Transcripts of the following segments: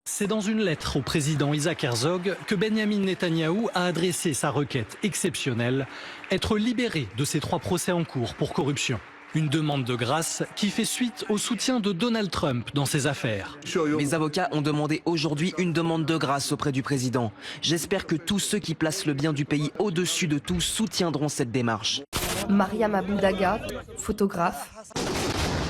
C'est dans une lettre au président Isaac Herzog que Benyamin Netanyahou a adressé sa requête exceptionnelle, être libéré de ses 3 procès en cours pour corruption. Une demande de grâce qui fait suite au soutien de Donald Trump dans ces affaires. Mes avocats ont demandé aujourd'hui une demande de grâce auprès du président. J'espère que tous ceux qui placent le bien du pays au-dessus de tout soutiendront cette démarche. Mariam Abou-Daga, photographe.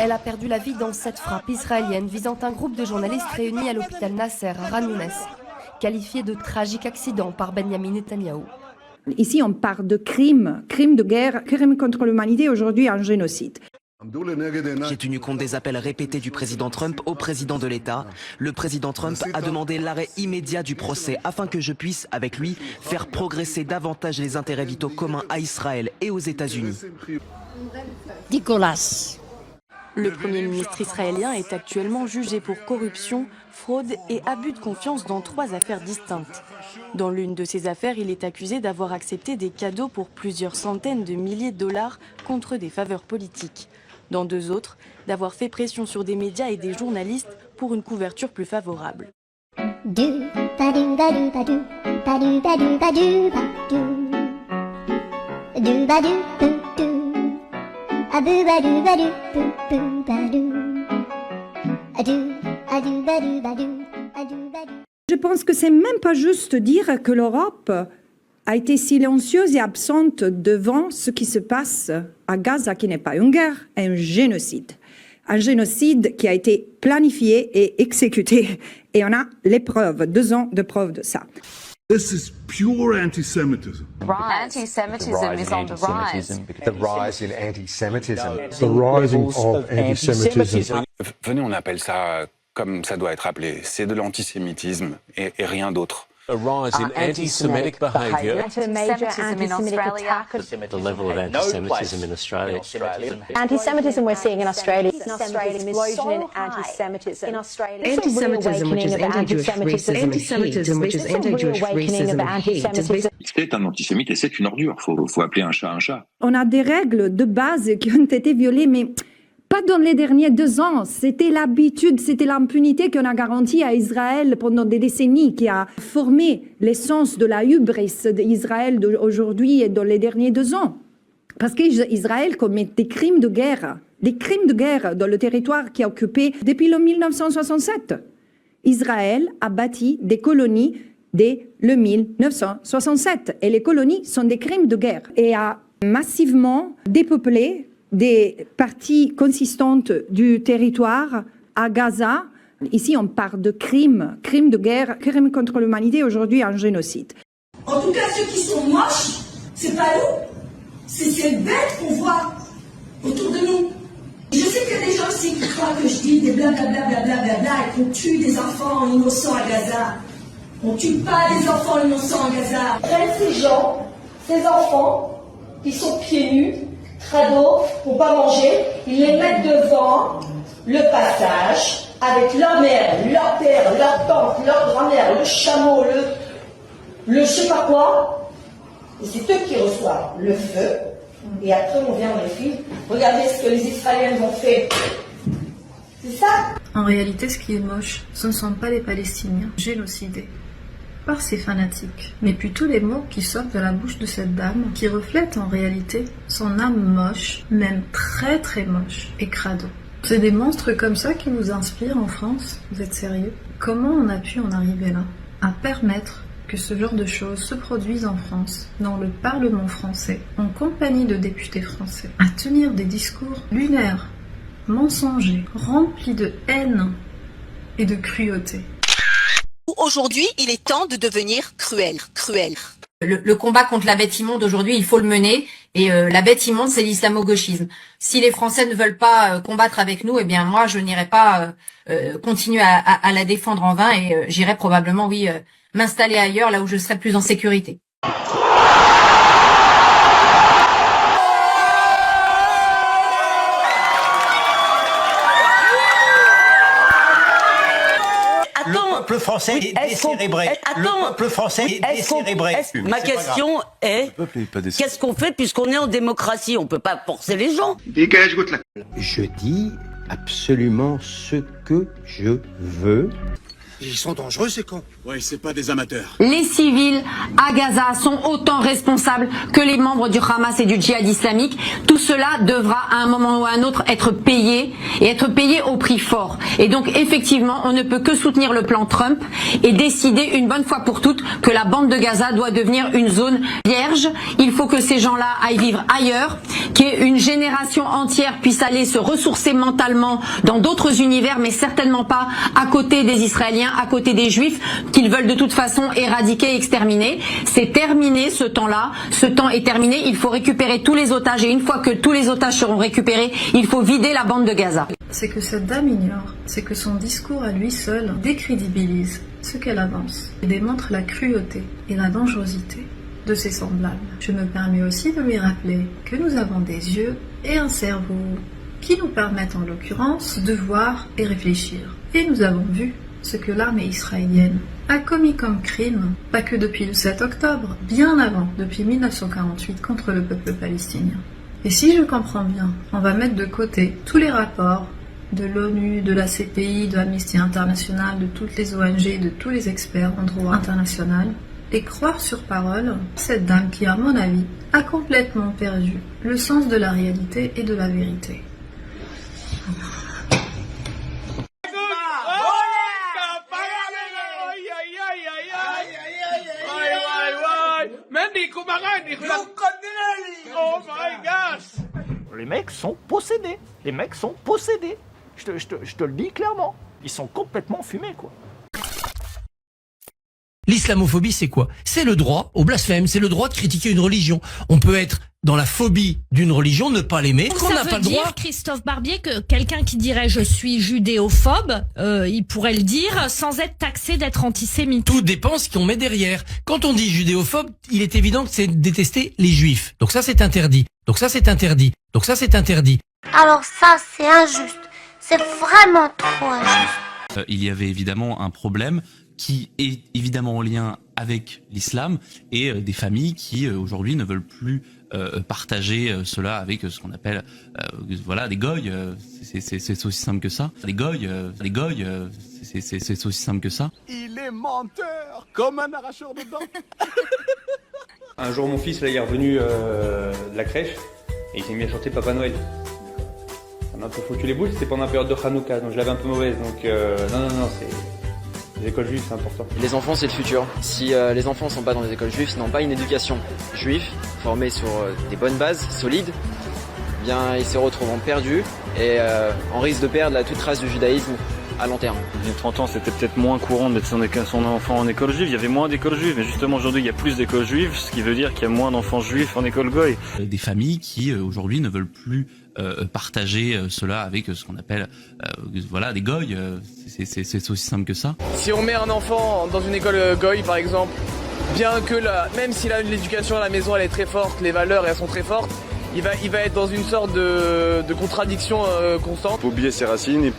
Elle a perdu la vie dans cette frappe israélienne visant un groupe de journalistes réunis à l'hôpital Nasser à Khan Younes, qualifié de tragique accident par Benyamin Netanyahou. Ici, on parle de crimes de guerre, crimes contre l'humanité, aujourd'hui un génocide. J'ai tenu compte des appels répétés du président Trump au président de l'État. Le président Trump a demandé l'arrêt immédiat du procès afin que je puisse, avec lui, faire progresser davantage les intérêts vitaux communs à Israël et aux États-Unis. Nicolas. Le Premier ministre israélien est actuellement jugé pour corruption, fraude et abus de confiance dans 3 affaires distinctes. Dans l'une de ces affaires, il est accusé d'avoir accepté des cadeaux pour plusieurs centaines de milliers de dollars contre des faveurs politiques. Dans 2 autres, d'avoir fait pression sur des médias et des journalistes pour une couverture plus favorable. Je pense que c'est même pas juste dire que l'Europe a été silencieuse et absente devant ce qui se passe à Gaza, qui n'est pas une guerre, un génocide. Un génocide qui a été planifié et exécuté. Et on a les preuves, 2 ans de preuves de ça. This is pure anti-Semitism. Anti-Semitism is on the rise. The rise in anti-Semitism. The rising of anti-Semitism. Venez, on appelle ça comme ça doit être appelé. C'est de l'antisémitisme et rien d'autre. A rise in anti-Semitic behaviour. Anti-Semitism in Australia. The level of anti-Semitism in Australia. Anti-Semitism we're seeing in Australia. Explosion in anti-Semitism. Anti-Semitism, which is anti-Jewish racism, anti-Semitism, which is anti-Jewish racism and hate. C'est un antisémite et c'est une ordure. Faut appeler un chat un chat. On a des règles de base qui ont été violées, mais pas dans les derniers 2 ans. C'était l'habitude, c'était l'impunité qu'on a garantie à Israël pendant des décennies, qui a formé l'essence de la hubris d'Israël d'aujourd'hui et dans les derniers 2 ans. Parce qu'Israël commet des crimes de guerre dans le territoire qui est occupé depuis le 1967. Israël a bâti des colonies dès le 1967 et les colonies sont des crimes de guerre et a massivement dépeuplé des parties consistantes du territoire à Gaza. Ici, on parle de crimes de guerre, crimes contre l'humanité, aujourd'hui un génocide. En tout cas, ceux qui sont moches, c'est pas nous, c'est ces bêtes qu'on voit autour de nous. Je sais qu'il y a des gens ici qui croient que je dis des blablabla et qu'on tue des enfants innocents à Gaza. On tue pas des enfants innocents à Gaza. Prennent ces gens, ces enfants, qui sont pieds nus, crado, pour pas manger, ils les mettent devant le passage avec leur mère, leur père, leur tante, leur grand-mère, le chameau, le je sais pas quoi. Et c'est eux qui reçoivent le feu. Et après on vient dans les films. Regardez ce que les Israéliens ont fait. C'est ça. En réalité, ce qui est moche, ce ne sont pas les Palestiniens génocidés par ces fanatiques, mais plutôt les mots qui sortent de la bouche de cette dame, qui reflètent en réalité son âme moche, même très très moche et crado. C'est des monstres comme ça qui vous inspirent en France? Vous êtes sérieux? Comment on a pu en arriver là? À permettre que ce genre de choses se produisent en France, dans le Parlement français, en compagnie de députés français, à tenir des discours lunaires, mensongers, remplis de haine et de cruauté. Aujourd'hui, il est temps de devenir cruel. Le combat contre la bête immonde aujourd'hui, il faut le mener. Et la bête immonde, c'est l'islamo-gauchisme. Si les Français ne veulent pas combattre avec nous, eh bien moi, je n'irai pas continuer à la défendre en vain et j'irai probablement, oui, m'installer ailleurs, là où je serai plus en sécurité. peuple français est décérébré. Le peuple français est décérébré. Ma question est, qu'est-ce qu'on fait puisqu'on est en démocratie? On peut pas forcer les gens. Je dis absolument ce que je veux. Ils sont dangereux, ces cons. Ouais, c'est pas des amateurs. Les civils à Gaza sont autant responsables que les membres du Hamas et du djihad islamique. Tout cela devra à un moment ou à un autre être payé et être payé au prix fort. Et donc effectivement, on ne peut que soutenir le plan Trump et décider une bonne fois pour toutes que la bande de Gaza doit devenir une zone vierge. Il faut que ces gens-là aillent vivre ailleurs, qu'une génération entière puisse aller se ressourcer mentalement dans d'autres univers, mais certainement pas à côté des Israéliens, à côté des Juifs, qu'ils veulent de toute façon éradiquer, exterminer. C'est terminé ce temps-là. Ce temps est terminé. Il faut récupérer tous les otages et une fois que tous les otages seront récupérés, il faut vider la bande de Gaza. C'est que cette dame ignore, c'est que son discours à lui seul décrédibilise ce qu'elle avance et démontre la cruauté et la dangerosité de ses semblables. Je me permets aussi de lui rappeler que nous avons des yeux et un cerveau qui nous permettent en l'occurrence de voir et réfléchir. Et nous avons vu ce que l'armée israélienne a commis comme crime, pas que depuis le 7 octobre, bien avant, depuis 1948, contre le peuple palestinien. Et si je comprends bien, on va mettre de côté tous les rapports de l'ONU, de la CPI, de Amnesty International, de toutes les ONG, de tous les experts en droit international, et croire sur parole cette dame qui, à mon avis, a complètement perdu le sens de la réalité et de la vérité. Les mecs sont possédés. Les mecs sont possédés. Je te le dis clairement. Ils sont complètement fumés, quoi. L'islamophobie, c'est quoi? C'est le droit au blasphème, c'est le droit de critiquer une religion. On peut être dans la phobie d'une religion, ne pas l'aimer, qu'on n'a pas le droit. Ça veut dire, Christophe Barbier, que quelqu'un qui dirait je suis judéophobe, il pourrait le dire sans être taxé d'être antisémite. Tout dépend ce qu'on met derrière. Quand on dit judéophobe, il est évident que c'est détester les juifs. Donc ça, c'est interdit. Donc ça, c'est interdit. Donc ça, c'est interdit. Alors ça, c'est injuste. C'est vraiment trop injuste. Il y avait évidemment un problème qui est évidemment en lien avec l'islam et des familles qui aujourd'hui ne veulent plus partager cela avec ce qu'on appelle voilà des goy. C'est aussi simple que ça. Les goy, c'est aussi simple que ça. Il est menteur, comme un arracheur de dents. Un jour, mon fils, là, il est revenu de la crèche et il s'est mis à chanter Papa Noël. On a un peu foutu les boules, c'était pendant la période de Hanouka, donc je l'avais un peu mauvaise. Donc non, c'est... Les écoles juives, c'est important. Les enfants, c'est le futur. Si les enfants ne sont pas dans les écoles juives, ils n'ont pas une éducation juive, formée sur des bonnes bases, solides, eh bien, ils se retrouvent perdus et en risque de perdre toute trace du judaïsme à long terme. Il y a 30 ans, c'était peut-être moins courant de mettre son enfant en école juive. Il y avait moins d'écoles juives, mais justement aujourd'hui, il y a plus d'écoles juives, ce qui veut dire qu'il y a moins d'enfants juifs en école goy. Des familles qui aujourd'hui ne veulent plus partager cela avec ce qu'on appelle voilà des goy. C'est aussi simple que ça. Si on met un enfant dans une école goy par exemple, bien que même si l'éducation à la maison elle est très forte, les valeurs elles sont très fortes, il va être dans une sorte de contradiction constante. Il faut oublier ses racines,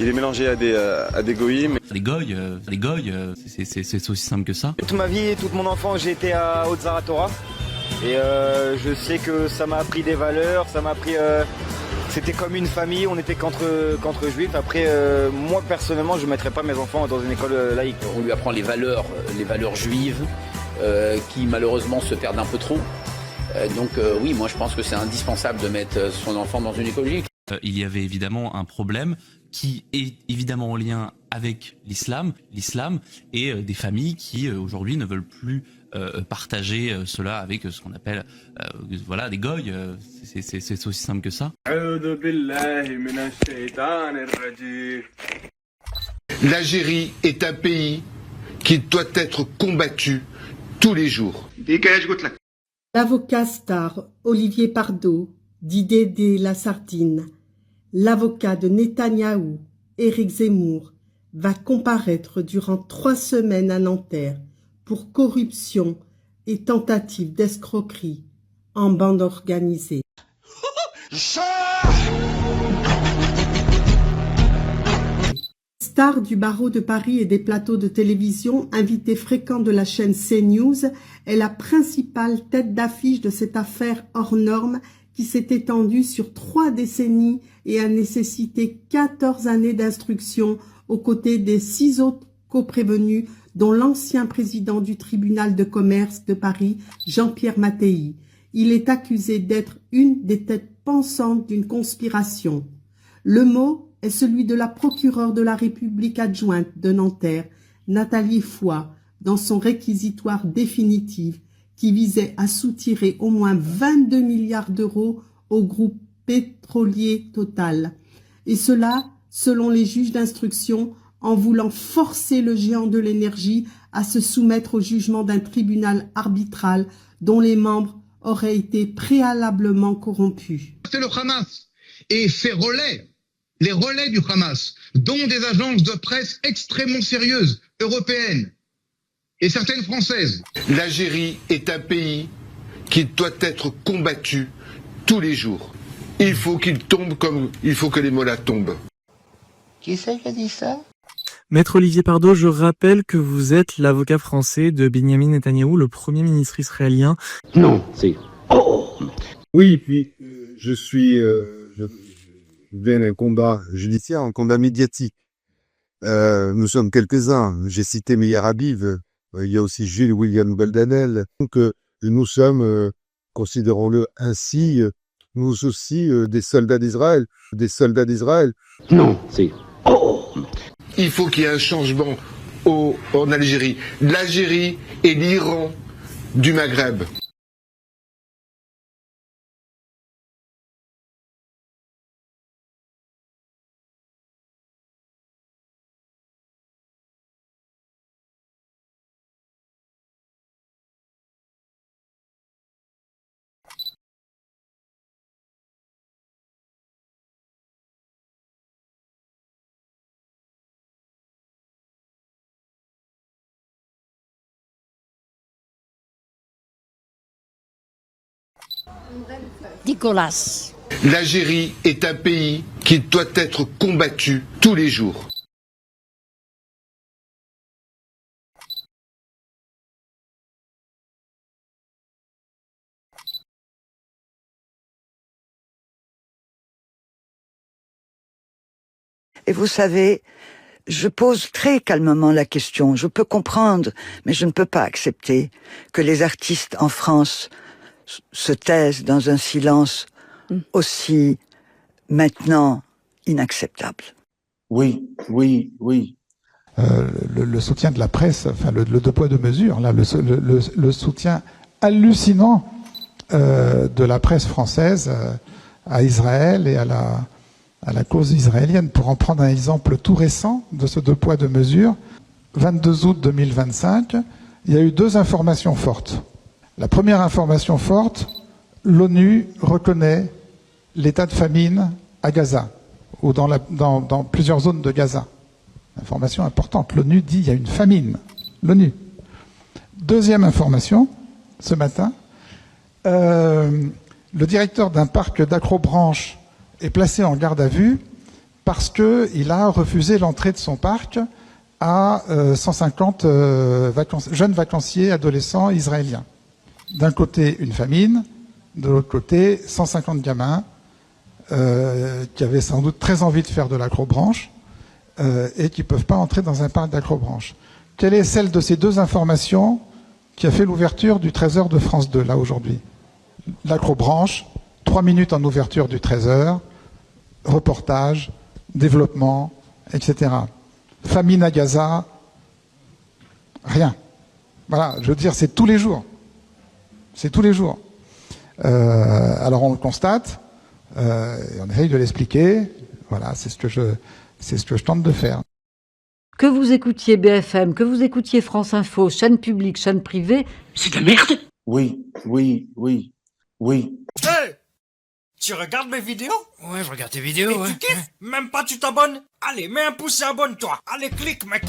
il est mélangé à des goïms. Les goy, c'est aussi simple que ça. Toute ma vie, toute mon enfance, j'ai été à Haute-Zaratora. Et je sais que ça m'a appris des valeurs, ça m'a appris... c'était comme une famille, on était contre juifs. Après, moi personnellement, je ne mettrais pas mes enfants dans une école laïque. On lui apprend les valeurs juives qui malheureusement se perdent un peu trop. Donc oui, moi je pense que c'est indispensable de mettre son enfant dans une école juive. Il y avait évidemment un problème qui est évidemment en lien avec l'islam et des familles qui aujourd'hui ne veulent plus partager cela avec ce qu'on appelle voilà des goy. C'est aussi simple que ça. L'Algérie est un pays qui doit être combattu tous les jours. L'avocat star Olivier Pardo, d'Idée de la Sardine, l'avocat de Netanyahou, Éric Zemmour, va comparaître durant 3 semaines à Nanterre pour corruption et tentative d'escroquerie en bande organisée. Star du barreau de Paris et des plateaux de télévision, invité fréquent de la chaîne CNews, est la principale tête d'affiche de cette affaire hors norme qui s'est étendue sur 3 décennies et a nécessité 14 années d'instruction aux côtés des 6 autres coprévenus, dont l'ancien président du tribunal de commerce de Paris, Jean-Pierre Mattei. Il est accusé d'être une des têtes pensantes d'une conspiration. Le mot est celui de la procureure de la République adjointe de Nanterre, Nathalie Foy, dans son réquisitoire définitif, qui visait à soutirer au moins 22 milliards d'euros au groupe pétrolier Total. Et cela, selon les juges d'instruction, en voulant forcer le géant de l'énergie à se soumettre au jugement d'un tribunal arbitral dont les membres auraient été préalablement corrompus. C'est le Hamas et ses relais, les relais du Hamas, dont des agences de presse extrêmement sérieuses, européennes et certaines françaises. L'Algérie est un pays qui doit être combattu tous les jours. Il faut qu'il tombe comme il faut que les mollahs tombent. Qui c'est qui a dit ça ? Maître Olivier Pardo, je rappelle que vous êtes l'avocat français de Benyamin Netanyahou, le premier ministre israélien. Non, c'est... Oh. Oui, puis je viens d'un combat judiciaire, un combat médiatique. Nous sommes quelques-uns. J'ai cité Meir Habib, il y a aussi Jules William Goldanel. Donc nous sommes, considérons-le ainsi, nous aussi des soldats d'Israël. Des soldats d'Israël. Non, c'est... Oh. Il faut qu'il y ait un changement en Algérie. L'Algérie est l'Iran du Maghreb. Nicolas. L'Algérie est un pays qui doit être combattu tous les jours. Et vous savez, je pose très calmement la question. Je peux comprendre, mais je ne peux pas accepter que les artistes en France se taisent dans un silence aussi maintenant inacceptable. Oui. Le soutien de la presse, enfin le deux poids deux mesures, là, le soutien hallucinant de la presse française à Israël et à la cause israélienne. Pour en prendre un exemple tout récent de ce deux poids deux mesures, 22 août 2025, il y a eu 2 informations fortes. La première information forte, l'ONU reconnaît l'état de famine à Gaza, ou dans plusieurs zones de Gaza. Information importante, l'ONU dit qu'il y a une famine. L'ONU. Deuxième information, ce matin, le directeur d'un parc d'Acrobranche est placé en garde à vue parce qu'il a refusé l'entrée de son parc à 150 jeunes vacanciers adolescents israéliens. D'un côté, une famine, de l'autre côté, 150 gamins qui avaient sans doute très envie de faire de l'acrobranche et qui ne peuvent pas entrer dans un parc d'acrobranche. Quelle est celle de ces 2 informations qui a fait l'ouverture du Trésor de France 2, là, aujourd'hui? L'acrobranche, 3 minutes en ouverture du Trésor, reportage, développement, etc. Famine à Gaza, rien. Voilà, je veux dire, c'est tous les jours. C'est tous les jours. Alors on le constate, et on essaye de l'expliquer. Voilà, c'est ce que je tente de faire. Que vous écoutiez BFM, que vous écoutiez France Info, chaîne publique, chaîne privée, c'est de la merde. Oui. Hey, tu regardes mes vidéos? Ouais, je regarde tes vidéos, Et tu kiffes? Même pas tu t'abonnes? Allez, mets un pouce et abonne-toi. Allez, clique, mec.